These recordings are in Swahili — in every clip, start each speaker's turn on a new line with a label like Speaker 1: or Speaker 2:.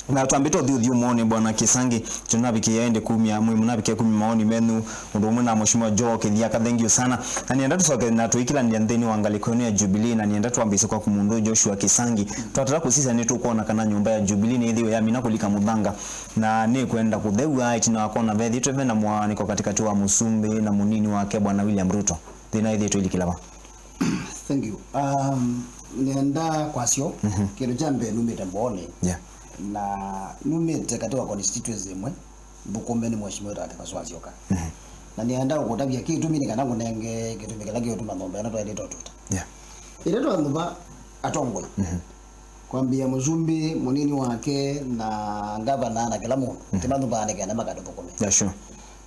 Speaker 1: Na twambito thiu muone bwana Kisangi tunabikia ende 10 munabikia 10 maoni menu ndo muna mheshimiwa Joe Kithia thank you sana na nienda tusoke na tuikila ndiandeni wangaliko ya Jubilee na nienda tuambise kwa kumundu Joshua Kisangi twatara kusisa ni tukuona kana nyumba ya Jubilee ni thiwe ya mina kulika mudhanga na ni kwenda kuthewa itina wakona vethi tweve na mwaniko katikati wa Musumbi na munini wake bwana William Ruto thina ithi tuilikilaba.
Speaker 2: Thank you. Nienda kwasio kero jambe numite mbone na numite katika constituency mwe bukombe ni mheshimiwa Tata Kaswazi yoka na nienda ukutabia kitu mimi kana kunenge kitu mikalagi utuma ngombe na twende totuta ile ndo ndo atongwe kwambia Musumbi munini wake na gavana na kila mtu timando bane kana makado bukombe
Speaker 1: sure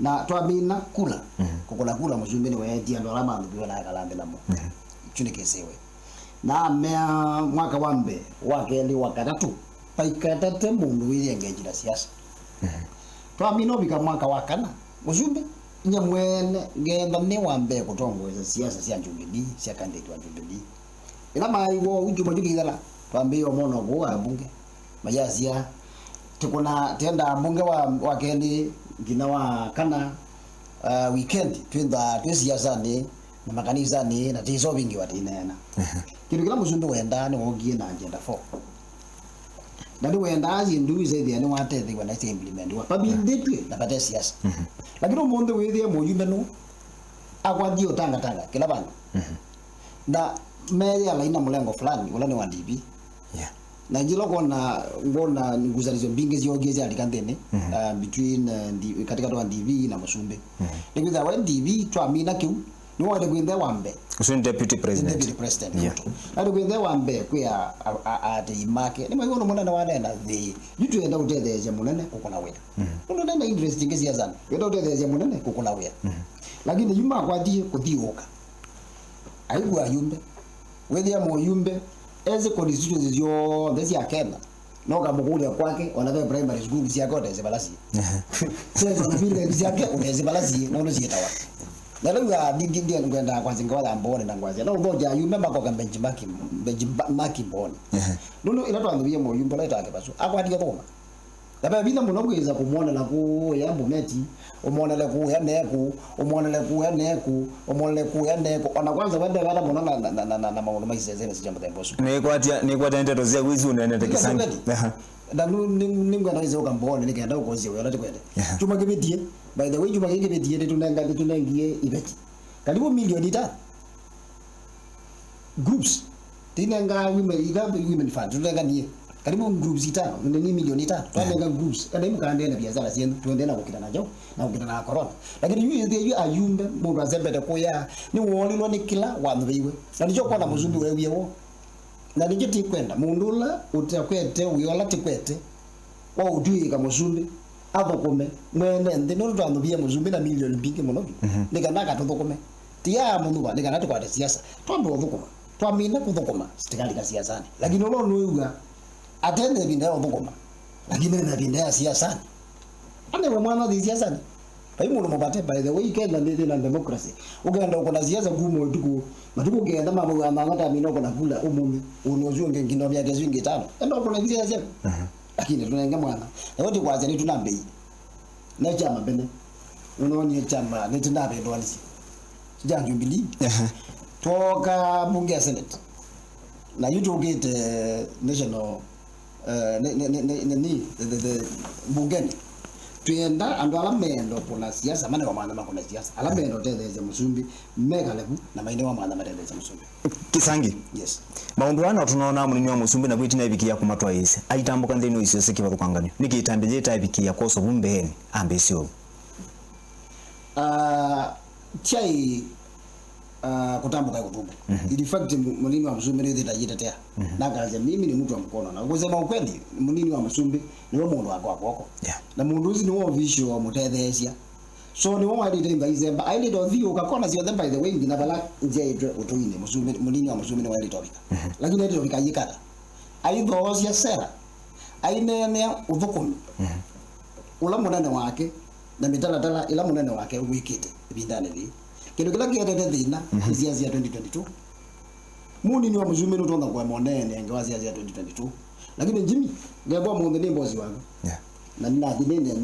Speaker 2: na twabina kula kukula Musumbi ni wewe ndo alama ndio na kalambe namo chunikesewe na mea mwaka wambe wakeli wakatatu paikatate mundu wili engage na siasa twamino bika mwaka wakana Musumbi nyamwene ngenda ni wambe kutongoza siasa sia Jubilee sia candidate wa Jubilee ila maiwo ujuma jugidala twambiyo mono kwa bunge mayasia tukuna tenda bunge wa keli gina wa kana weekend twenda siasa ni na makanisa ni na tizo vingi watinena kitu kila Musumbi wenda ni wogie na agenda 4 na ndio wenda azindu zaidi ni watethi wana implement wa babinditwe na pata siasa lakini umonde wethi Musumbi no akwadio tanga kila bana na meya ya laina mlengo fulani wala ni wa DB na jilo ngona nguzalizo mbingi ziogeze alikandene between katika ndo DB na Musumbi ni kwa wa DB twamina kiu ni wale kwenda wambe
Speaker 1: usun deputy president
Speaker 2: na kwenda wambe kwa ate imake ni mwagono mwana na wale na the yitu enda utetheje munene kukona wera ndo nenda interest ngezi ya zana enda utetheje munene kukona wera lakini yuma kwa die kudioka aigwa yumbe wedia mo yumbe eze constituencies yo ndezi ya Kenya no kamukule kwake wanawe primary school siakote zebalasi sasa vile zake unaweza balasi na unazitawa na lugha dingi ngenda kwa zingawa ya mbone na ngwazi na ngoja yume mako ka benchmark mbone nuno inatwambia mo yumbo la itake baso akwati yatoma laba bina muno kweza kumona na ku ya mbometi umonele ku ya neku umonele ku ya neku umonele ku ya neku ona kwanza wende bana muno na maono maisezene sijambo temboso
Speaker 1: ni kwa tendo zia wizi unaenda Kisangi
Speaker 2: na ningwa naweza ukambone nikaenda uko zio yote kwende chuma kibetie by the way chuma kibetie tunangie ibeti karibu milioni 5 groups tinanga women fund tunanga nie karibu groups 5 ni milioni 5 tunanga groups kana mkaende na biashara sio tuende na kukita najo na kukita na corona lakini yu ayumbe mundu azembete koya ni wolilo ni kila wandu biwe na ndicho kwa na Musumbi wewe wo na nijeti kwenda mundula utakwete uyola tikwete wa utuika Musumbi abokome mwene ndino twandubia Musumbi na milioni bingi muno nikanaka tuthukome tia munduba nikanati kwa siasa twambo thukuma twamina kuthukuma stikali ka siasa lakini ulo nuiga atende binda thukuma lakini na binda siasa ane mwana wa siasa pai muno mabate by the way Kenya ndete na democracy uganda uko na siasa ngumu tuko matuko genda mambo ya mangata minoko na kula umumi unozio ngengino bya gezu ngitano endo kuna siasa lakini tunanga mwana na wote kwaza ni tunambe na chama bene unaoni chama ni tunabe ndwalisi sija Jubilee toka bunge senate na you get national the bungeni tuenda ando alamendo kuna siasa maana kwa maana kuna siasa alamendo tendeze Musumbi mega levu na maeneo wa maana tendeze Musumbi
Speaker 1: Kisangi
Speaker 2: yes
Speaker 1: maundu ana tunaona munini wa Musumbi na bwiti na bikia kumatwa yese aitambuka ndeno isese kiba tukanganyo nikitambeje tabikia koso bumbeheni ambesio
Speaker 2: chai kutambuka kutubu in fact munini wa Musumbi ndio tajitetea na kaza mimi ni mtu wa mkono na kusema ukweli munini wa Musumbi ni mundu wako wako na mundu uzi ni wo visho wa mutethesia so ni wo alide imbaizemba aile do thio ukakona sio them by the way ngina bala nje yetu utuine Musumbi munini wa Musumbi ni wali tobika lakini ndio tobika yikata aidho osia sera aine uthukumi ula munene wake na mitala ila munene wake wikite bindane thi kindu kila kietete thina siasa ya 2022 munini wa Musumbi no tonga kwa monene ngawazi ya 2022 lakini Jimmy ngebo mundu ni boss wangu na nina dinene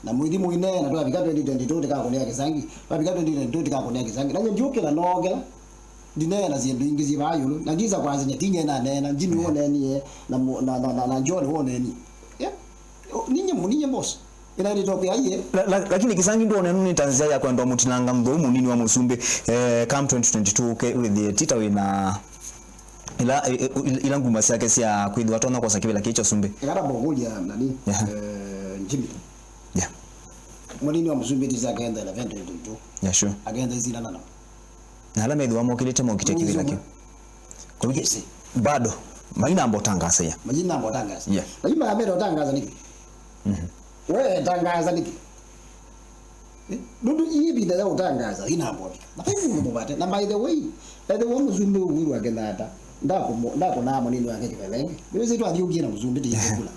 Speaker 2: na mwidi mwine na twa bika 2022 tikakonea kisangi twa bika 2022 tikakonea kisangi na njuke na nogela dinene na zindu ingi zibayo na giza kwanza nyatinye na nena Jimmy wone ni na John wone ni ninyi boss ina ni topi aye
Speaker 1: lakini kisangi ndo nenu Tanzania ya kwenda mutinanga mdhomu nini wa Musumbe come 2022 with the tita wina ila nguma yake sia kwidi watu na kosa kibela kicho Sumbe
Speaker 2: ngara bogoja nani Jimmy mwalini wa Musumbe tiza kaenda 2022
Speaker 1: sure
Speaker 2: agenda zina nana
Speaker 1: na ala medwa mo kilete mo kite kibela ki kwa hiyo bado majina ambayo tangaza ya
Speaker 2: majina ambayo tangaza majina ambayo tangaza niki wewe tangaza niki ndio hii bila ya utangaza ina ambayo na hivi mbobate na by the way Musumbe uhuru agenda hata ndako na maneno yake kipelenge wewe zitu adhiugie na Musumbe tikula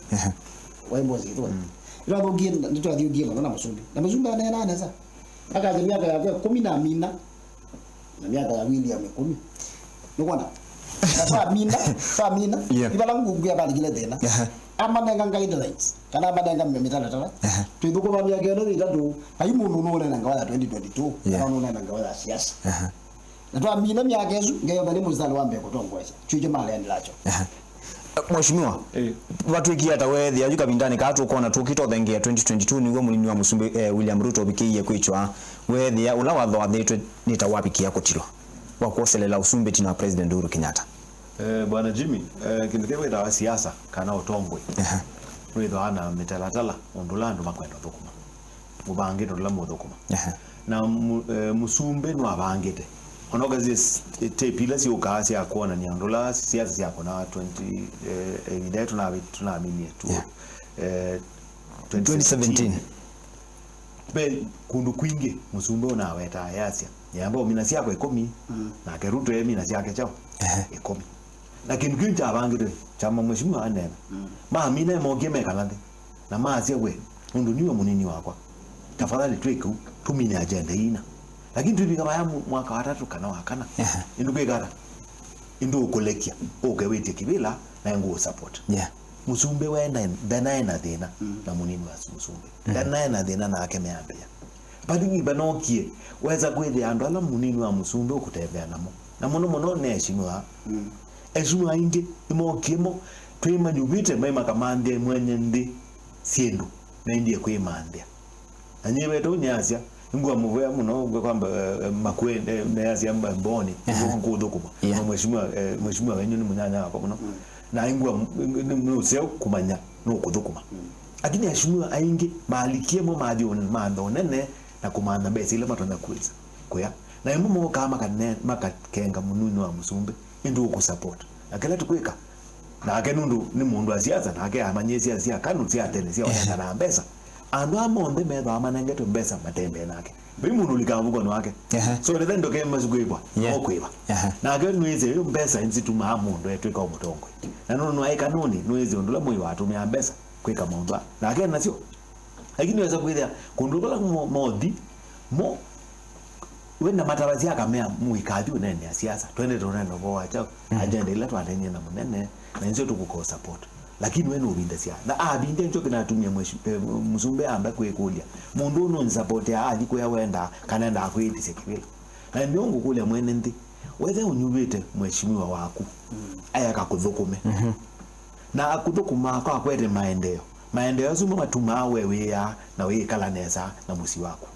Speaker 2: waimbo zitu ila bogie ndicho adhiugie na Musumbe na Musumbe anaenda anaweza akaje miaka ya 14 na miaka ya William 10 nikuona famina ibala ngugu ya bali gile tena ama nenga guidelines kana badenga mitala tala tuibuko ba miaka no itatu ayimu nuno na ngawala 2022 kana nuno na ngawala siasa na twa mina miaka yesu ngayo bali muzalo wambe kutongwesha chuje mali endilacho
Speaker 1: Mheshimiwa watu iki hata wethi ajuka bindani ka tukona tukito thengia 2022 niwe munini wa Musumbe William Ruto bikiye kwichwa wethi ula watho athitwe nitawapikia kutirwa wakoselela usumbe tina President Uhuru Kenyatta
Speaker 3: bwana Jimmy kindekewe da siasa kana utongwe wethi ana mitalatala ondulando makwenda thukuma mubange ndola muthukuma na Musumbe no abangite onoga zis tepila si ukasi akona ni andola siasa yako na 20 video tunaaminie tu
Speaker 1: 2017
Speaker 3: be kundu kwingi Musumbe una weta yasia yamba minasi yako 10 na keruto minasi yake chao 10 lakini kinja abangire chama Mheshimiwa anena ma mina mogie mekalande na maasia we mundu niwe munini wakwa tafadhali tweku tumine agenda ina lakini tubi kama yamu mwaka wa 3 kana wakana induke gara indu kolekia ogewete kibila na nguo support Musumbe wenda danaina dena na munini wa Musumbe danaina dena na ake meambia badingi banokie weza kwethe andu ala munini wa Musumbe ukutembea namo na muno neshimwa ezuma inge imokimo twima nyubite mema kamande mwenye ndi siendo na ndiye kwimande anyewe to nyasya ngwa muvoya muno kwamba makwende nyasya mboni ngudukuma mheshimiwa wenyu ni munyanya hapo muno na ingwa mseo kumanya no kudukuma lakini ashimwa ainge malikiemo mado nene na kumanda bese ile matona kuiza koya na imumo kama kanene makakenga mununu wa Musumbe indu ku support akela tukweka na akenundu ni mundu asiaza na ake amanyesi asia kanu sia tele sia wenda na mbesa andu amonde medo amanenge to mbesa matembe nake bimundu likavuko no ake so le ndo kema zugwibwa okweba na ake nweze yo mbesa inzitu mamundu etweka omutongwe na nono ai kanoni nweze ndula moyo watu me mbesa kweka mundu na ake nasio lakini weza kwithia kundukola modi mo wenda matarazi akamea muikadi unene ya siasa twende toneno bo acha agenda ile twanenye na munene na nzo tukuko support lakini wenu ubinde siasa na abinde njo kinatumia Musumbe amba kwekulia mundu no support ya aliko ya wenda kanenda akwiti sekibila na nyongo kule mwene ndi wethe unyubite mheshimiwa waku aya kakuthukume na akuthukuma kwa kwete maendeleo zuma matuma wewe ya na wewe kala neza na musi wako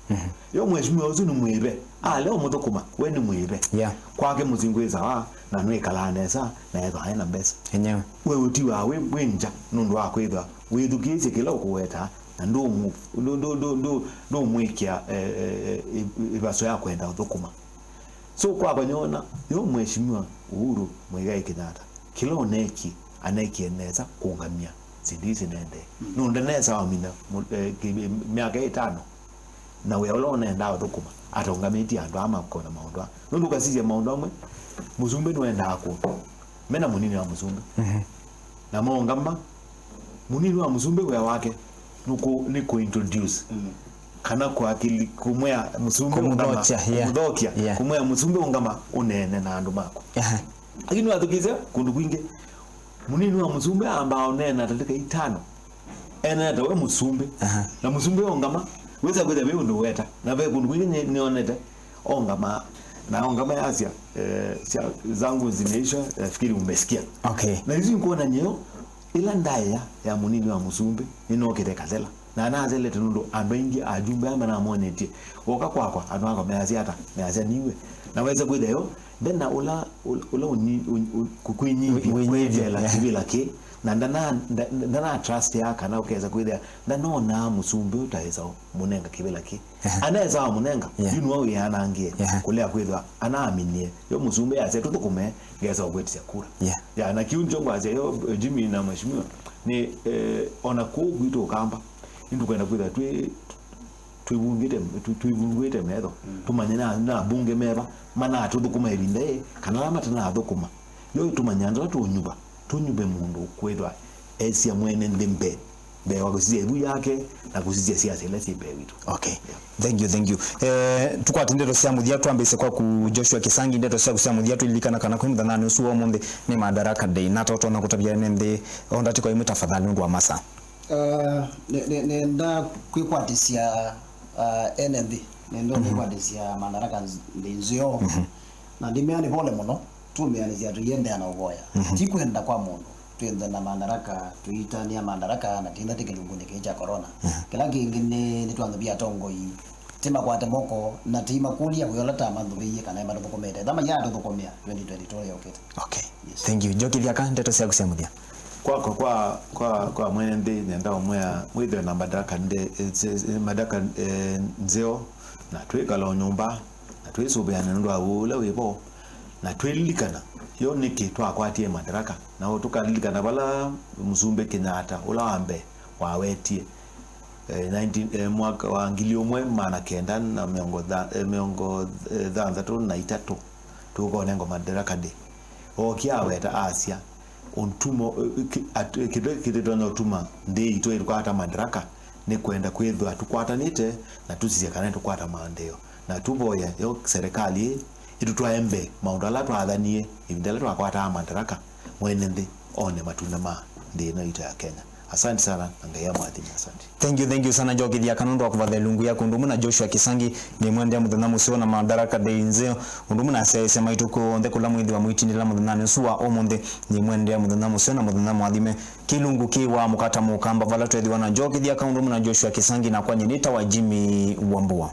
Speaker 3: yo mheshimiwa uzu ni mwibe leo muthukuma we ni mwibe kwake muzingweza na nwe kala neza na yego haina mbesa
Speaker 1: enyewe
Speaker 3: wewe utiwa we wenja nundu wako ithwa withukize kila ukuweta na ndo mwikia ibaso ya kwenda uthukuma so kwa banyona yo mheshimiwa Uhuru Muigai Kenyatta kila oneki anaikieneza kuungamia sindisi nende nunda nesa wa mina miaka 5 na we olone ndao thukuma atongamiti andu ama kona maundwa nundu kasije maundwa mwe Musumbe no enda ako mena munini wa Musumbe na mongamba munini wa Musumbe we wake nuko ni ko introduce kana kwa akili kumwea Musumbe
Speaker 1: kumdokia
Speaker 3: kumwea Musumbe ungama unene na andu mako lakini wathukize kundu kwinge munini wa musumbe ambao nena tateka itano ena tawe musumbe na musumbe ongama weza kwenda wewe ndo weta na wewe kundu kwingine nionete ongama na ongama ya Asia zangu zimeisha fikiri umesikia.
Speaker 1: Okay.
Speaker 3: Na hizi nkuona nyeo ila ndaya ya munini wa musumbe ninokete kalela na anazele tunundo ambengi ajumbe ama na monetie oka kwakwa anwako meazia niwe na weza kwenda yo then na ula kukwinyipi kwevela kibila ke na ndana trust ya kana ukeza kwenda ndanona musumbe utaweza munenga kibila ke anaweza munenga yinu wao yanangie kulea kwenda anaaminie yo musumbe yaze tutukume ngeza ogwetisa kura ya na kiunjo ngwaze yo Jimmy na mheshimiwa ni ona ko gwito kamba indu kwenda kwenda tuivungwite metho tumanye na bunge meba mana tuthukuma ebinde kana lama tana thukuma yo tumanyandra tunyube mundu kwethwa esia mwene ndimbe be wagusize ebu yake na kusize siasa ile sibe witu.
Speaker 1: Okay. Thank you. Tukwati ndeto cia muthia twambise kwa ku Joshua Kisangi ndeto cia muthia tulilikana kana kwa mthana nusu wa munde ni Madaraka Day na toto na kutabia nende onda tiko imu tafadhali ndu wa masa.
Speaker 2: Nenda kwikwatisia NND nendo kwikwatisia Madaraka Day nzio na ndimeani pole muno tumeanizia tuyende na ugoya tikwenda kwa mundu twende na Madaraka tuitania Madaraka na tinda tikelungune keja corona kila kingine ni twangabia tongo yi tema kwa temoko na tima kulia kuyola tama ndubiye kana imado komete dama ya ndo komea 2022 yokete.
Speaker 1: Okay. Yes. Thank you. Joki lyaka ndeto cia kusia muthia
Speaker 3: kwa mwene ndi nenda omwe mwithe na Madaraka ndi Madaraka nzeo na twikala nyumba na twisubiana ndo awula wibo na twililikana yo niki twakwatie Madaraka na tukalilikana bala musumbe Kenyatta ulawambe wawetie 19 mwaka wa ngili omwe mana kenda na miongo thanthatu na itatu tukone ngo Madaraka Day okiaweta Asia ontumo kidono no tuma ndi ito ilikwata Madaraka ni kwenda kwethwa tukwatanite na tusiye kana tukwata maandeo na tuboye yo serikali itutwaembe maundu ala twathanie ibindala twakwata Madaraka mwene ndi one matunda ma ndi no ito ya Kenya. Asante sana ngaya mwathi asante.
Speaker 1: Thank you sana Joki ya kanondo akuvathe lungu ya kundumu na Joshua Kisangi ni mwende ya muthana musio na Madaraka Day nzeo undumu na sese maituko ndhe kula mwithi wa mwitini la muthana nsuwa omonde ni mwende ya muthana musio na muthana mwathime kilungu kiwa mukata mukamba vala twethi wana Joki ya kandumu na Joshua Kisangi na kwa nyinita wa Jimmy Wambua.